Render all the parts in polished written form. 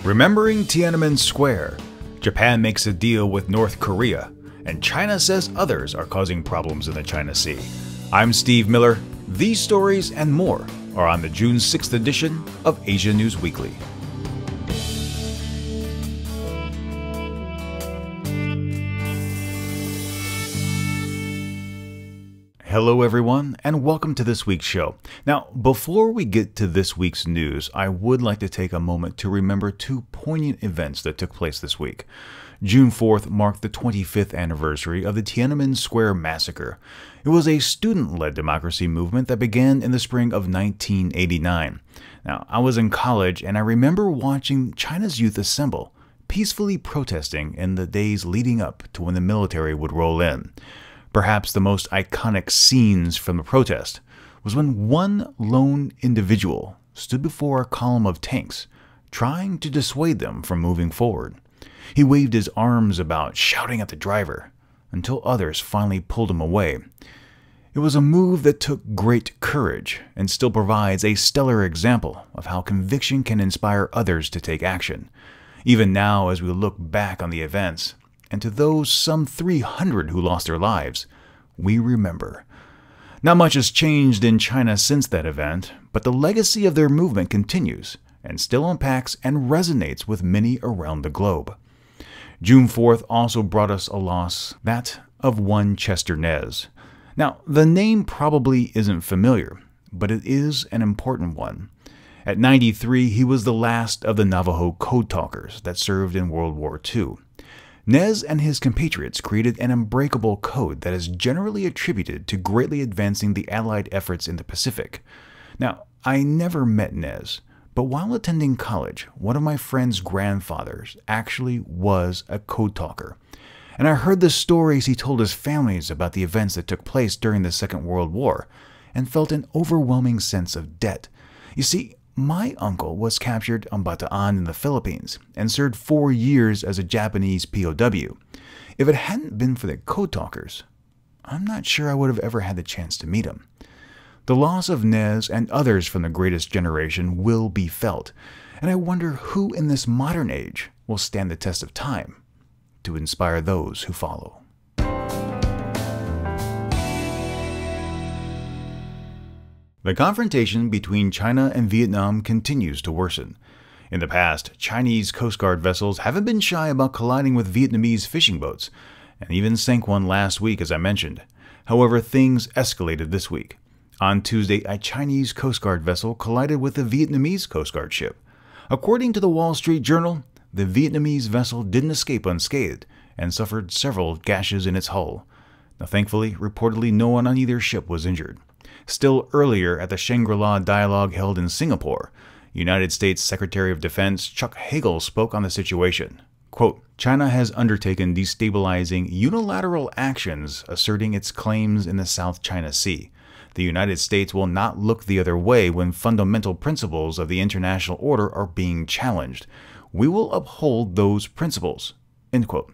Remembering Tiananmen Square, Japan makes a deal with North Korea, and China says others are causing problems in the China Sea. I'm Steve Miller. These stories and more are on the June 6th edition of Asia News Weekly. Hello everyone, and welcome to this week's show. Now, before we get to this week's news, I would like to take a moment to remember two poignant events that took place this week. June 4th marked the 25th anniversary of the Tiananmen Square massacre. It was a student-led democracy movement that began in the spring of 1989. Now, I was in college, and I remember watching China's youth assemble, peacefully protesting in the days leading up to when the military would roll in. Perhaps the most iconic scenes from the protest was when one lone individual stood before a column of tanks, trying to dissuade them from moving forward. He waved his arms about, shouting at the driver, until others finally pulled him away. It was a move that took great courage and still provides a stellar example of how conviction can inspire others to take action. Even now, as we look back on the events, and to those some 300 who lost their lives, we remember. Not much has changed in China since that event, but the legacy of their movement continues and still impacts and resonates with many around the globe. June 4th also brought us a loss, that of one Chester Nez. Now, the name probably isn't familiar, but it is an important one. At 93, he was the last of the Navajo code talkers that served in World War II. Nez and his compatriots created an unbreakable code that is generally attributed to greatly advancing the Allied efforts in the Pacific. Now, I never met Nez, but while attending college, one of my friend's grandfathers actually was a code talker. And I heard the stories he told his families about the events that took place during the Second World War, and felt an overwhelming sense of debt. You see, my uncle was captured on Bataan in the Philippines and served 4 years as a Japanese POW. If it hadn't been for the code talkers, I'm not sure I would have ever had the chance to meet him. The loss of Nez and others from the greatest generation will be felt, and I wonder who in this modern age will stand the test of time to inspire those who follow. The confrontation between China and Vietnam continues to worsen. In the past, Chinese Coast Guard vessels haven't been shy about colliding with Vietnamese fishing boats, and even sank one last week, as I mentioned. However, things escalated this week. On Tuesday, a Chinese Coast Guard vessel collided with a Vietnamese Coast Guard ship. According to the Wall Street Journal, the Vietnamese vessel didn't escape unscathed and suffered several gashes in its hull. Now, thankfully, reportedly no one on either ship was injured. Still earlier at the Shangri-La dialogue held in Singapore, United States Secretary of Defense Chuck Hagel spoke on the situation. Quote, China has undertaken destabilizing unilateral actions asserting its claims in the South China Sea. The United States will not look the other way when fundamental principles of the international order are being challenged. We will uphold those principles. End quote.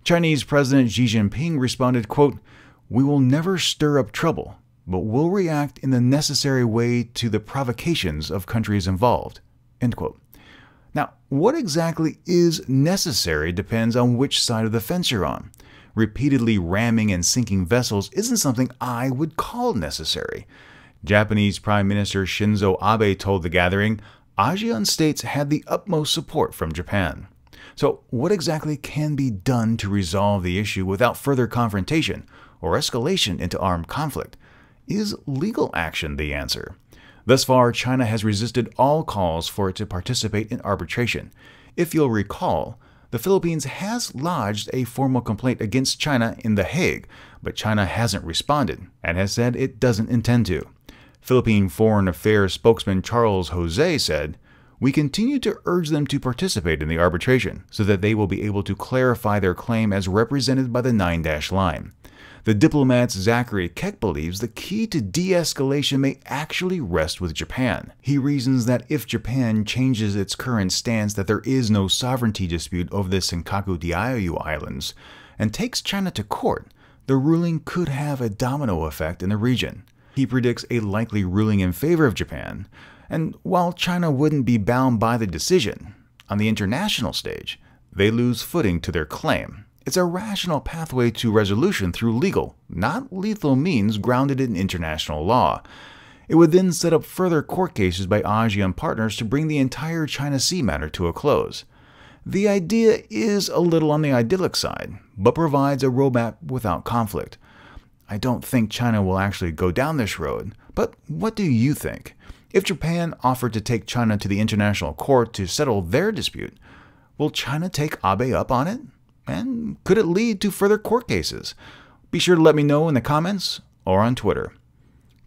Chinese President Xi Jinping responded, quote, we will never stir up trouble, but will react in the necessary way to the provocations of countries involved. End quote. Now, what exactly is necessary depends on which side of the fence you're on. Repeatedly ramming and sinking vessels isn't something I would call necessary. Japanese Prime Minister Shinzo Abe told the gathering, ASEAN states had the utmost support from Japan. So what exactly can be done to resolve the issue without further confrontation or escalation into armed conflict? Is legal action the answer? Thus far, China has resisted all calls for it to participate in arbitration. If you'll recall, the Philippines has lodged a formal complaint against China in The Hague, but China hasn't responded and has said it doesn't intend to. Philippine Foreign Affairs spokesman Charles Jose said, we continue to urge them to participate in the arbitration so that they will be able to clarify their claim as represented by the 9-dash line. The diplomat's Zachary Keck believes the key to de-escalation may actually rest with Japan. He reasons that if Japan changes its current stance that there is no sovereignty dispute over the Senkaku Diaoyu Islands and takes China to court, the ruling could have a domino effect in the region. He predicts a likely ruling in favor of Japan, and while China wouldn't be bound by the decision, on the international stage, they lose footing to their claim. It's a rational pathway to resolution through legal, not lethal means grounded in international law. It would then set up further court cases by ASEAN partners to bring the entire China Sea matter to a close. The idea is a little on the idyllic side, but provides a roadmap without conflict. I don't think China will actually go down this road, but what do you think? If Japan offered to take China to the international court to settle their dispute, will China take Abe up on it? And could it lead to further court cases? Be sure to let me know in the comments or on Twitter.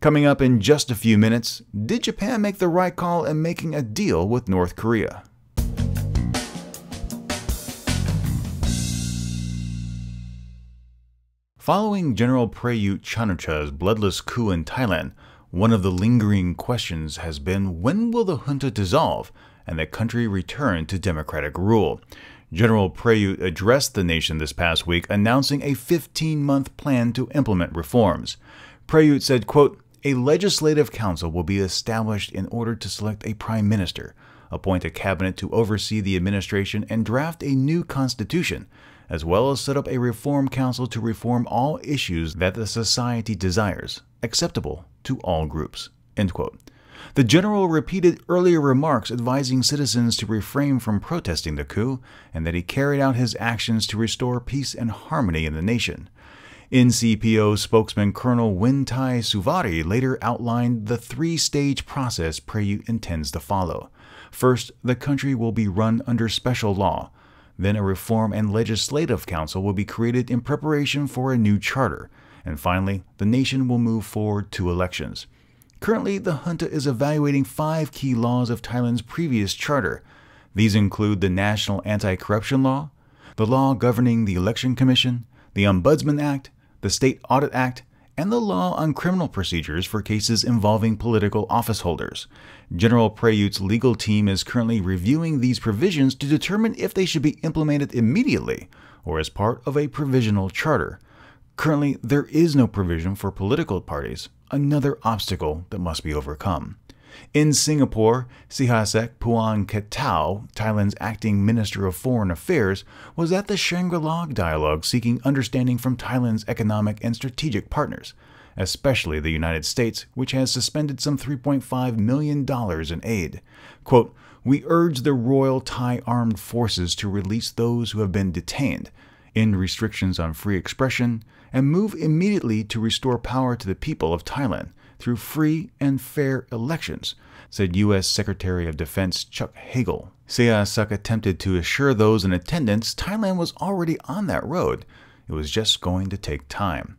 Coming up in just a few minutes, did Japan make the right call in making a deal with North Korea? Following General Prayut Chan-o-cha's bloodless coup in Thailand, one of the lingering questions has been when will the junta dissolve and the country return to democratic rule? General Prayut addressed the nation this past week, announcing a 15-month plan to implement reforms. Prayut said, quote, "A legislative council will be established in order to select a prime minister, appoint a cabinet to oversee the administration, and draft a new constitution, as well as set up a reform council to reform all issues that the society desires, acceptable to all groups." End quote. The general repeated earlier remarks advising citizens to refrain from protesting the coup, and that he carried out his actions to restore peace and harmony in the nation. NCPO spokesman Colonel Wintai Suvari later outlined the three-stage process Prayut intends to follow. First, the country will be run under special law. Then a reform and legislative council will be created in preparation for a new charter. And finally, the nation will move forward to elections. Currently, the junta is evaluating 5 key laws of Thailand's previous charter. These include the National Anti-Corruption Law, the law governing the Election Commission, the Ombudsman Act, the State Audit Act, and the law on criminal procedures for cases involving political office holders. General Prayut's legal team is currently reviewing these provisions to determine if they should be implemented immediately or as part of a provisional charter. Currently, there is no provision for political parties, another obstacle that must be overcome. In Singapore, Sihasak Puangketau, Thailand's acting Minister of Foreign Affairs, was at the Shangri-La dialogue seeking understanding from Thailand's economic and strategic partners, especially the United States, which has suspended some $3.5 million in aid. Quote, "We urge the Royal Thai Armed Forces to release those who have been detained, end restrictions on free expression, and move immediately to restore power to the people of Thailand through free and fair elections," said U.S. Secretary of Defense Chuck Hagel. Sihasak attempted to assure those in attendance Thailand was already on that road. It was just going to take time.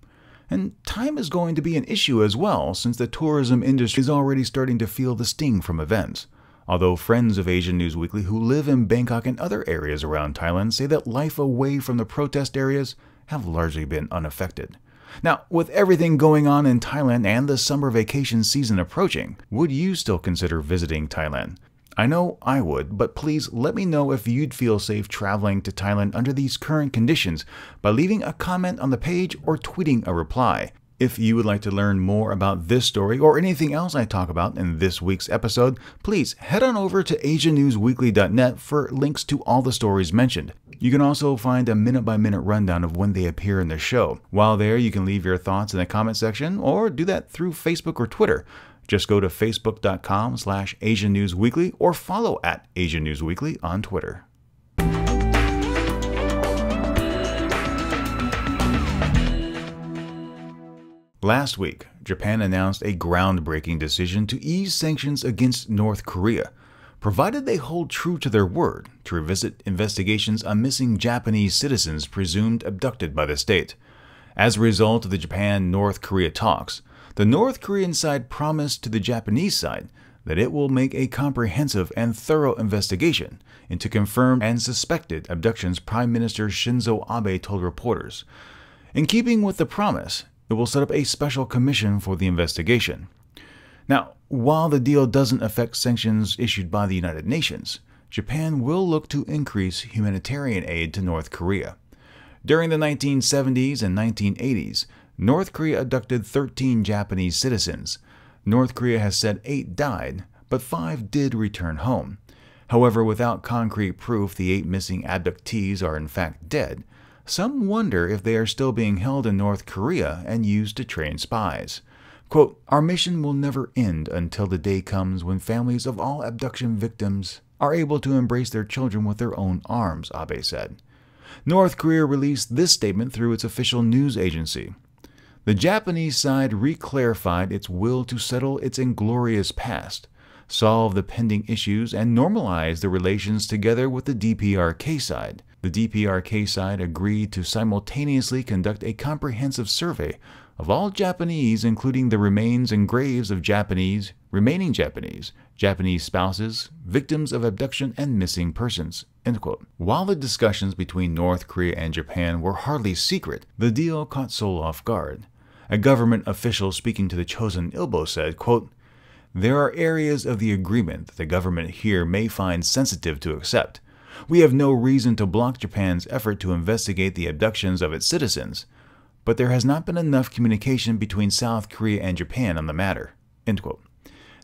And time is going to be an issue as well, since the tourism industry is already starting to feel the sting from events. Although friends of Asian News Weekly who live in Bangkok and other areas around Thailand say that life away from the protest areas have largely been unaffected. Now, with everything going on in Thailand and the summer vacation season approaching, would you still consider visiting Thailand? I know I would, but please let me know if you'd feel safe traveling to Thailand under these current conditions by leaving a comment on the page or tweeting a reply. If you would like to learn more about this story or anything else I talk about in this week's episode, please head on over to AsianNewsWeekly.net for links to all the stories mentioned. You can also find a minute-by-minute rundown of when they appear in the show. While there, you can leave your thoughts in the comment section or do that through Facebook or Twitter. Just go to facebook.com/AsianNewsWeekly or follow @AsianNewsWeekly on Twitter. Last week, Japan announced a groundbreaking decision to ease sanctions against North Korea, provided they hold true to their word to revisit investigations on missing Japanese citizens presumed abducted by the state. As a result of the Japan-North Korea talks, the North Korean side promised to the Japanese side that it will make a comprehensive and thorough investigation into confirmed and suspected abductions, Prime Minister Shinzo Abe told reporters. In keeping with the promise, it will set up a special commission for the investigation. Now, while the deal doesn't affect sanctions issued by the United Nations, Japan will look to increase humanitarian aid to North Korea. During the 1970s and 1980s, North Korea abducted 13 Japanese citizens. North Korea has said 8 died, but 5 did return home. However, without concrete proof the 8 missing abductees are in fact dead, some wonder if they are still being held in North Korea and used to train spies. Quote, "Our mission will never end until the day comes when families of all abduction victims are able to embrace their children with their own arms," Abe said. North Korea released this statement through its official news agency. The Japanese side reclarified its will to settle its inglorious past, solve the pending issues, and normalize the relations together with the DPRK side. The DPRK side agreed to simultaneously conduct a comprehensive survey of all Japanese, including the remains and graves of remaining Japanese spouses, victims of abduction, and missing persons. End quote. While the discussions between North Korea and Japan were hardly secret, the deal caught Seoul off guard. A government official speaking to the Chosun Ilbo said, quote, "There are areas of the agreement that the government here may find sensitive to accept. We have no reason to block Japan's effort to investigate the abductions of its citizens, but there has not been enough communication between South Korea and Japan on the matter." End quote.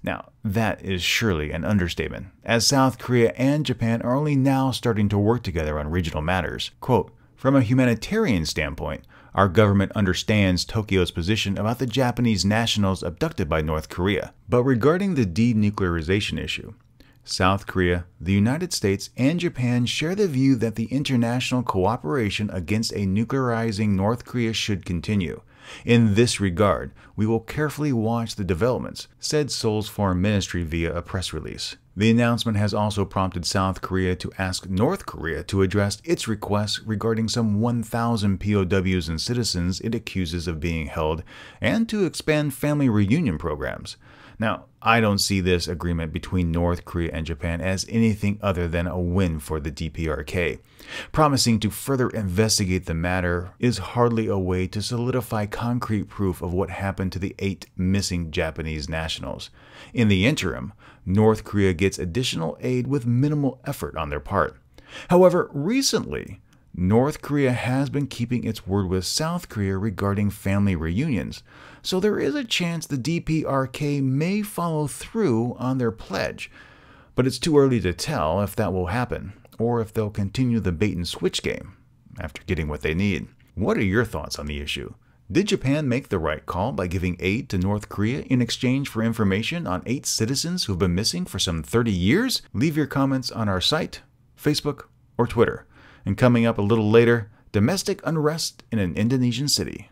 Now, that is surely an understatement, as South Korea and Japan are only now starting to work together on regional matters. Quote, "From a humanitarian standpoint, our government understands Tokyo's position about the Japanese nationals abducted by North Korea. But regarding the denuclearization issue, South Korea, the United States, and Japan share the view that the international cooperation against a nuclearizing North Korea should continue. In this regard, we will carefully watch the developments," said Seoul's foreign ministry via a press release. The announcement has also prompted South Korea to ask North Korea to address its requests regarding some 1,000 POWs and citizens it accuses of being held, and to expand family reunion programs. Now, I don't see this agreement between North Korea and Japan as anything other than a win for the DPRK. Promising to further investigate the matter is hardly a way to solidify concrete proof of what happened to the 8 missing Japanese nationals. In the interim, North Korea gets additional aid with minimal effort on their part. However, recently, North Korea has been keeping its word with South Korea regarding family reunions, so there is a chance the DPRK may follow through on their pledge. But it's too early to tell if that will happen, or if they'll continue the bait-and-switch game after getting what they need. What are your thoughts on the issue? Did Japan make the right call by giving aid to North Korea in exchange for information on 8 citizens who've been missing for some 30 years? Leave your comments on our site, Facebook, or Twitter. And coming up a little later, domestic unrest in an Indonesian city.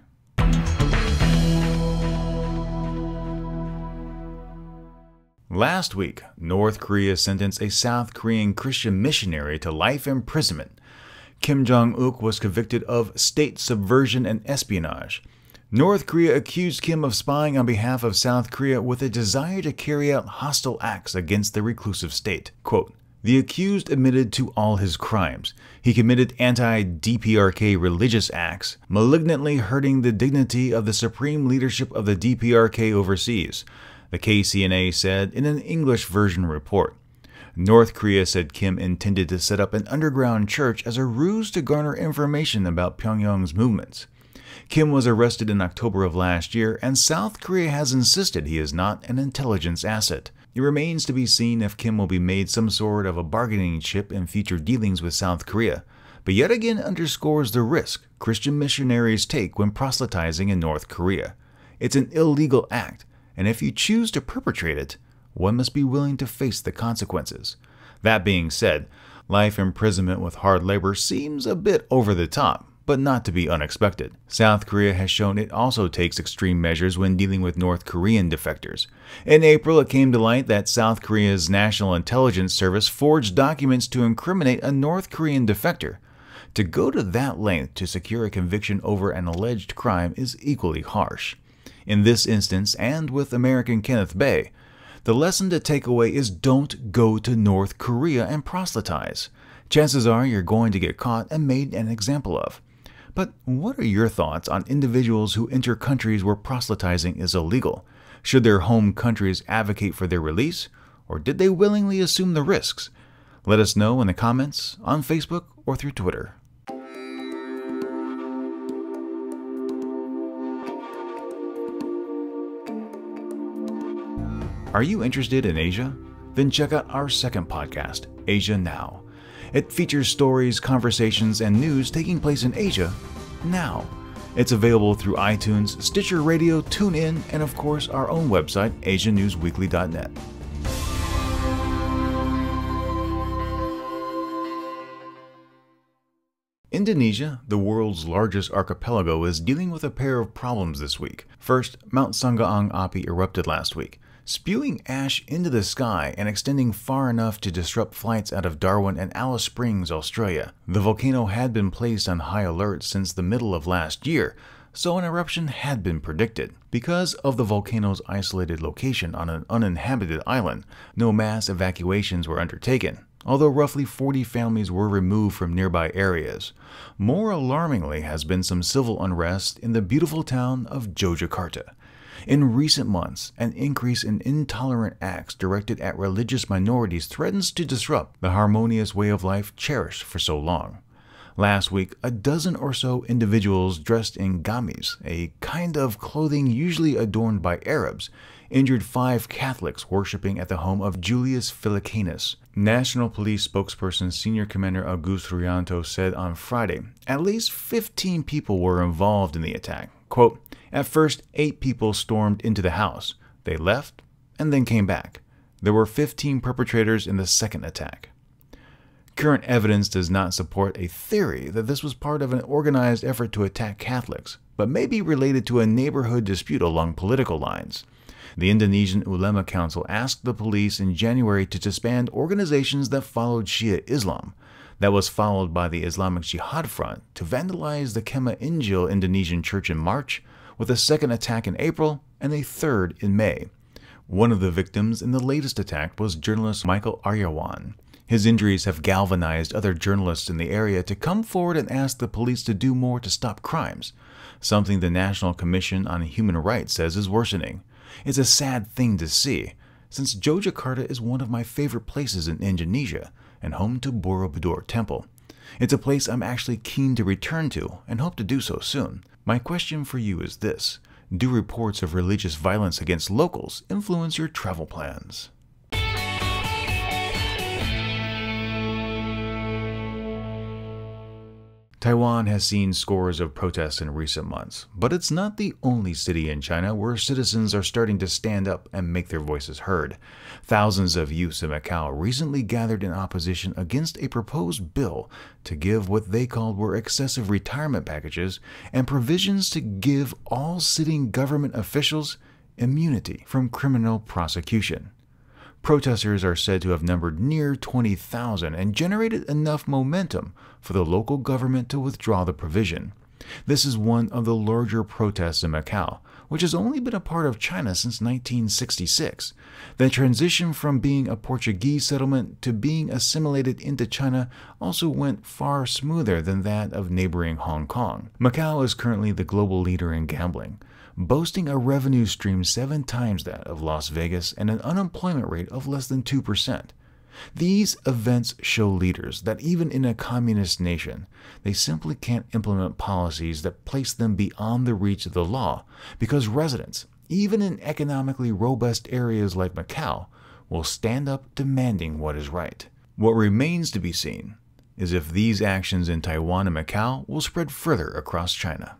Last week, North Korea sentenced a South Korean Christian missionary to life imprisonment. Kim Jong-uk was convicted of state subversion and espionage. North Korea accused Kim of spying on behalf of South Korea with a desire to carry out hostile acts against the reclusive state. Quote, "The accused admitted to all his crimes. He committed anti-DPRK religious acts, malignantly hurting the dignity of the supreme leadership of the DPRK overseas," the KCNA said in an English version report. North Korea said Kim intended to set up an underground church as a ruse to garner information about Pyongyang's movements. Kim was arrested in October of last year, and South Korea has insisted he is not an intelligence asset. It remains to be seen if Kim will be made some sort of a bargaining chip in future dealings with South Korea, but yet again underscores the risk Christian missionaries take when proselytizing in North Korea. It's an illegal act, and if you choose to perpetrate it, one must be willing to face the consequences. That being said, life imprisonment with hard labor seems a bit over the top, but not to be unexpected. South Korea has shown it also takes extreme measures when dealing with North Korean defectors. In April, it came to light that South Korea's National Intelligence Service forged documents to incriminate a North Korean defector. To go to that length to secure a conviction over an alleged crime is equally harsh. In this instance, and with American Kenneth Bae, the lesson to take away is don't go to North Korea and proselytize. Chances are you're going to get caught and made an example of. But what are your thoughts on individuals who enter countries where proselytizing is illegal? Should their home countries advocate for their release, or did they willingly assume the risks? Let us know in the comments, on Facebook, or through Twitter. Are you interested in Asia? Then check out our second podcast, Asia Now. It features stories, conversations, and news taking place in Asia now. It's available through iTunes, Stitcher Radio, TuneIn, and of course our own website, asiannewsweekly.net. Indonesia, the world's largest archipelago, is dealing with a pair of problems this week. First, Mount Sanggaang Api erupted last week, spewing ash into the sky and extending far enough to disrupt flights out of Darwin and Alice Springs, Australia. The volcano had been placed on high alert since the middle of last year, so an eruption had been predicted. Because of the volcano's isolated location on an uninhabited island, no mass evacuations were undertaken, although roughly 40 families were removed from nearby areas. More alarmingly has been some civil unrest in the beautiful town of Yogyakarta. In recent months, an increase in intolerant acts directed at religious minorities threatens to disrupt the harmonious way of life cherished for so long. Last week, a dozen or so individuals dressed in gamis, a kind of clothing usually adorned by Arabs, injured 5 Catholics worshipping at the home of Julius Filicanus. National Police spokesperson Senior Commander Auguste Rianto said on Friday at least 15 people were involved in the attack. Quote, "At first, 8 people stormed into the house. They left and then came back. There were 15 perpetrators in the second attack." Current evidence does not support a theory that this was part of an organized effort to attack Catholics, but may be related to a neighborhood dispute along political lines. The Indonesian Ulema Council asked the police in January to disband organizations that followed Shia Islam. That was followed by the Islamic Jihad Front to vandalize the Kema Injil Indonesian church in March, with a second attack in April and a third in May. One of the victims in the latest attack was journalist Michael Aryawan. His injuries have galvanized other journalists in the area to come forward and ask the police to do more to stop crimes, something the National Commission on Human Rights says is worsening. It's a sad thing to see, since Yogyakarta is one of my favorite places in Indonesia and home to Borobudur Temple. It's a place I'm actually keen to return to and hope to do so soon. My question for you is this: do reports of religious violence against locals influence your travel plans? Taiwan has seen scores of protests in recent months, but it's not the only city in China where citizens are starting to stand up and make their voices heard. Thousands of youths in Macau recently gathered in opposition against a proposed bill to give what they called were excessive retirement packages and provisions to give all sitting government officials immunity from criminal prosecution. Protesters are said to have numbered near 20,000 and generated enough momentum for the local government to withdraw the provision. This is one of the larger protests in Macau, which has only been a part of China since 1966. The transition from being a Portuguese settlement to being assimilated into China also went far smoother than that of neighboring Hong Kong. Macau is currently the global leader in gambling, boasting a revenue stream 7 times that of Las Vegas and an unemployment rate of less than 2%. These events show leaders that even in a communist nation, they simply can't implement policies that place them beyond the reach of the law, because residents, even in economically robust areas like Macau, will stand up demanding what is right. What remains to be seen is if these actions in Taiwan and Macau will spread further across China.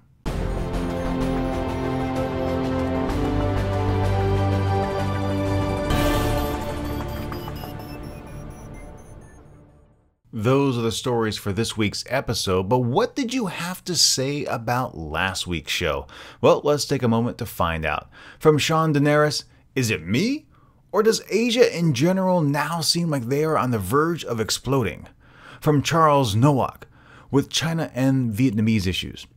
Those are the stories for this week's episode, but what did you have to say about last week's show? Well, let's take a moment to find out. From Sean Daenerys, is it me? Or does Asia in general now seem like they are on the verge of exploding? From Charles Nowak, with China and Vietnamese issues.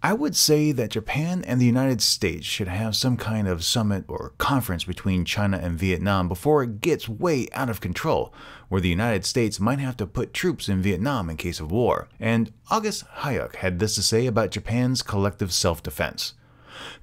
I would say that Japan and the United States should have some kind of summit or conference between China and Vietnam before it gets way out of control, where the United States might have to put troops in Vietnam in case of war. And August Hayek had this to say about Japan's collective self-defense.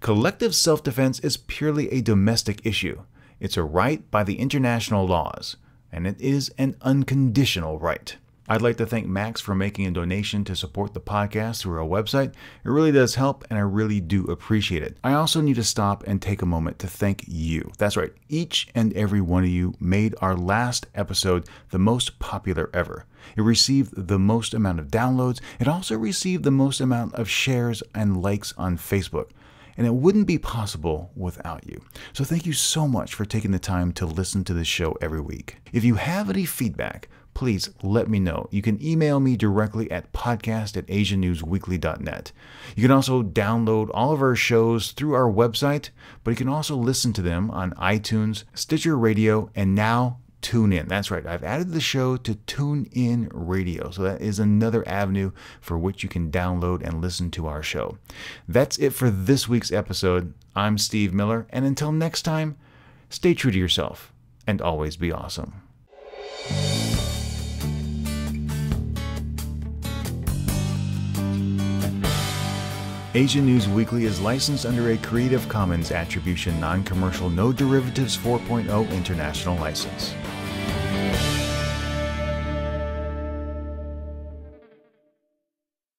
Collective self-defense is purely a domestic issue. It's a right by the international laws, and it is an unconditional right. I'd like to thank Max for making a donation to support the podcast through our website. It really does help, and I really do appreciate it. I also need to stop and take a moment to thank you. That's right, each and every one of you made our last episode the most popular ever. It received the most amount of downloads. It also received the most amount of shares and likes on Facebook. And it wouldn't be possible without you. So thank you so much for taking the time to listen to this show every week. If you have any feedback, please let me know. You can email me directly at podcast@asiannewsweekly.net. You can also download all of our shows through our website, but you can also listen to them on iTunes, Stitcher Radio, and now TuneIn. That's right, I've added the show to TuneIn Radio, so that is another avenue for which you can download and listen to our show. That's it for this week's episode. I'm Steve Miller, and until next time, stay true to yourself and always be awesome. Asian News Weekly is licensed under a Creative Commons Attribution Non-Commercial No Derivatives 4.0 International License.